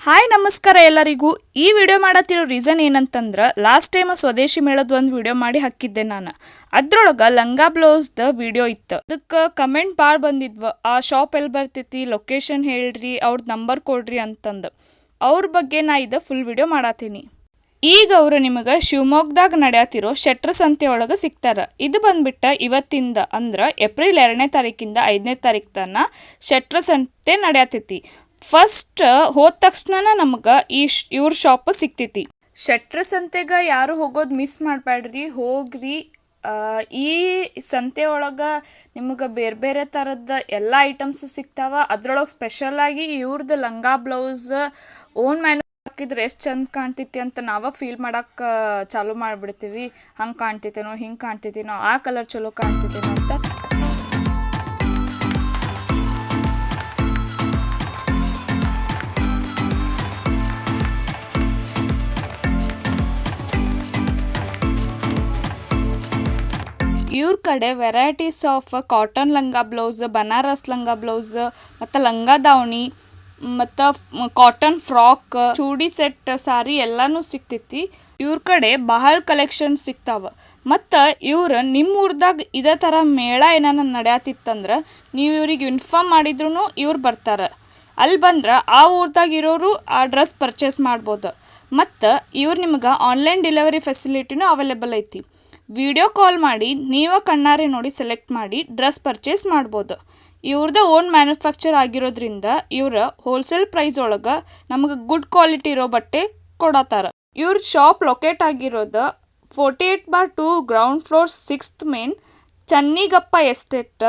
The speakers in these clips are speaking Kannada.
ಹಾಯ್ ನಮಸ್ಕಾರ ಎಲ್ಲರಿಗೂ. ಈ ವಿಡಿಯೋ ಮಾಡತ್ತಿರೋ ರೀಸನ್ ಏನಂತಂದ್ರೆ ಲಾಸ್ಟ್ ಟೈಮ್ ಸ್ವದೇಶಿ ಮೇಳದ ಒಂದು ವಿಡಿಯೋ ಮಾಡಿ ಹಾಕಿದ್ದೆ ನಾನು. ಅದ್ರೊಳಗೆ ಲಂಗ ಬ್ಲೌಸ್ದ ವಿಡಿಯೋ ಇತ್ತು. ಅದಕ್ಕೆ ಕಮೆಂಟ್ ಭಾಳ ಬಂದಿದ್ವು, ಆ ಶಾಪ್ ಎಲ್ಲಿ ಬರ್ತೈತಿ, ಲೊಕೇಶನ್ ಹೇಳ್ರಿ, ಅವ್ರದ್ದು ನಂಬರ್ ಕೊಡ್ರಿ ಅಂತಂದು. ಅವ್ರ ಬಗ್ಗೆ ನಾ ಇದು ಫುಲ್ ವಿಡಿಯೋ ಮಾಡತ್ತೀನಿ. ಈಗ ಅವರು ನಿಮಗೆ ಶಿವಮೊಗ್ಗದಾಗ ನಡೆಯತ್ತಿರೋ ಶೆಟ್ರ ಸಂತೆ ಒಳಗೆ ಸಿಗ್ತಾರೆ. ಇದು ಬಂದ್ಬಿಟ್ಟು ಇವತ್ತಿಂದ ಅಂದ್ರೆ ಏಪ್ರಿಲ್ 2ನೇ ತಾರೀಕಿಂದ 5ನೇ ತಾರೀಕು ತನಕ ಶೆಟ್ರ ಸಂತೆ ನಡೆಯತೈತಿ. ಫಸ್ಟ್ ಹೋದ ತಕ್ಷಣ ನಮಗೆ ಇವ್ರ ಶಾಪ್ ಸಿಗ್ತೈತಿ. ಶೆಟ್ರ ಸಂತೆಗೆ ಯಾರು ಹೋಗೋದು ಮಿಸ್ ಮಾಡಬೇಡ್ರಿ, ಹೋಗ್ರಿ. ಈ ಸಂತೆ ಒಳಗೆ ನಿಮಗೆ ಬೇರೆ ಬೇರೆ ಥರದ ಎಲ್ಲ ಐಟಮ್ಸು ಸಿಗ್ತಾವ. ಅದ್ರೊಳಗೆ ಸ್ಪೆಷಲಾಗಿ ಇವ್ರದ್ದು ಲಂಗ ಬ್ಲೌಸ್ ಓನ್ ಹಾಕಿದ್ರೆ ಎಷ್ಟು ಚಂದ ಕಾಣ್ತೈತಿ ಅಂತ ನಾವು ಫೀಲ್ ಮಾಡಕ್ಕೆ ಚಾಲೂ ಮಾಡಿಬಿಡ್ತೀವಿ. ಹಂಗೆ ಕಾಣ್ತೈತೇನೋ, ಹಿಂಗೆ ಕಾಣ್ತೈತೇನೋ, ಆ ಕಲರ್ ಚಲೋ ಕಾಣ್ತೈತೇನೋ ಅಂತ. ಇವ್ರ ಕಡೆ ವೆರೈಟೀಸ್ ಆಫ್ ಕಾಟನ್ ಲಂಗ ಬ್ಲೌಸ್, ಬನಾರಸ್ ಲಂಗ ಬ್ಲೌಸ್, ಮತ್ತು ಲಂಗ ದಾವಣಿ, ಮತ್ತು ಕಾಟನ್ ಫ್ರಾಕ್, ಚೂಡಿ ಸೆಟ್, ಸಾರಿ ಎಲ್ಲನೂ ಸಿಗ್ತೈತಿ. ಇವ್ರ ಕಡೆ ಬಹಳ ಕಲೆಕ್ಷನ್ ಸಿಗ್ತಾವ. ಮತ್ತು ಇವ್ರು ನಿಮ್ಮ ಊರ್ದಾಗ ಇದೇ ಥರ ಮೇಳ ಏನಾನ ನಡೆಯತ್ತಿತ್ತಂದ್ರೆ ನೀವು ಇವ್ರಿಗೆ ಇನ್ಫಾರ್ಮ್ ಮಾಡಿದ್ರು ಇವ್ರು ಬರ್ತಾರೆ. ಅಲ್ಲಿ ಬಂದ್ರೆ ಆ ಊರ್ದಾಗ ಇರೋರು ಆ ಡ್ರೆಸ್ ಪರ್ಚೇಸ್ ಮಾಡ್ಬೋದು. ಮತ್ತು ಇವ್ರು ನಿಮ್ಗೆ ಆನ್ಲೈನ್ ಡೆಲಿವರಿ ಫೆಸಿಲಿಟಿನೂ ಅವೈಲೇಬಲ್ ಐತಿ. ವಿಡಿಯೋ ಕಾಲ್ ಮಾಡಿ ನೀವು ಕಣ್ಣಾರೆ ನೋಡಿ ಸೆಲೆಕ್ಟ್ ಮಾಡಿ ಡ್ರೆಸ್ ಪರ್ಚೇಸ್ ಮಾಡ್ಬೋದು. ಇವ್ರದ್ದು ಓನ್ ಮ್ಯಾನುಫ್ಯಾಕ್ಚರ್ ಆಗಿರೋದ್ರಿಂದ ಇವ್ರ ಹೋಲ್ಸೇಲ್ ಪ್ರೈಸ್ ಒಳಗೆ ನಮಗೆ ಗುಡ್ ಕ್ವಾಲಿಟಿ ಇರೋ ಬಟ್ಟೆ ಕೊಡತ್ತಾರ. ಇವ್ರ ಶಾಪ್ ಲೊಕೇಟ್ ಆಗಿರೋದು 48/2 ground floor 6th main, Channigappa estate,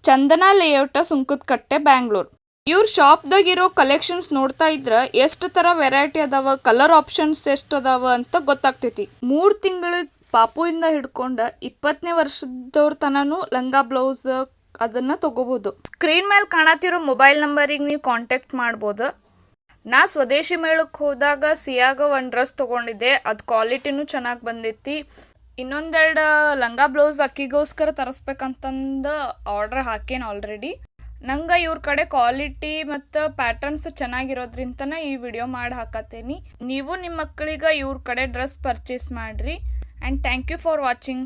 Chandana layout, Sunkadakatte, Bangalore. ಇವ್ರ ಶಾಪ್ದಾಗಿರೋ ಕಲೆಕ್ಷನ್ಸ್ ನೋಡ್ತಾ ಇದ್ರೆ ಎಷ್ಟು ಥರ ವೆರೈಟಿ ಅದಾವ, ಕಲರ್ ಆಪ್ಷನ್ಸ್ ಎಷ್ಟು ಅದಾವ ಅಂತ ಗೊತ್ತಾಗ್ತೈತಿ. 3 ತಿಂಗಳಿಗೆ ಪಾಪುಯಿಂದ ಹಿಡ್ಕೊಂಡು 20ನೇ ವರ್ಷದವ್ರ ತನೂ ಲಂಗ ಬ್ಲೌಸ್ ಅದನ್ನು ತೊಗೋಬೋದು. ಸ್ಕ್ರೀನ್ ಮೇಲೆ ಕಾಣತ್ತಿರೋ ಮೊಬೈಲ್ ನಂಬರಿಗೆ ನೀವು ಕಾಂಟ್ಯಾಕ್ಟ್ ಮಾಡ್ಬೋದು. ನಾ ಸ್ವದೇಶಿ ಮೇಳಕ್ಕೆ ಹೋದಾಗ ಸಿಯಾಗ ಒಂದು ಡ್ರೆಸ್ ತೊಗೊಂಡಿದ್ದೆ. ಅದು ಕ್ವಾಲಿಟಿನೂ ಚೆನ್ನಾಗಿ ಬಂದೈತಿ. ಇನ್ನೊಂದೆರಡು ಲಂಗ ಬ್ಲೌಸ್ ಅಕ್ಕಿಗೋಸ್ಕರ ತರಿಸ್ಬೇಕಂತಂದು ಆರ್ಡ್ರ್ ಹಾಕೇನು ಆಲ್ರೆಡಿ. ನಂಗೆ ಇವ್ರ ಕಡೆ ಕ್ವಾಲಿಟಿ ಮತ್ತು ಪ್ಯಾಟರ್ನ್ಸ್ ಚೆನ್ನಾಗಿರೋದ್ರಿಂದನೇ ಈ ವಿಡಿಯೋ ಮಾಡಿ ಹಾಕತ್ತೀನಿ. ನೀವು ನಿಮ್ಮ ಮಕ್ಕಳಿಗೆ ಇವ್ರ ಕಡೆ ಡ್ರೆಸ್ ಪರ್ಚೇಸ್ ಮಾಡಿರಿ. And thank you for watching.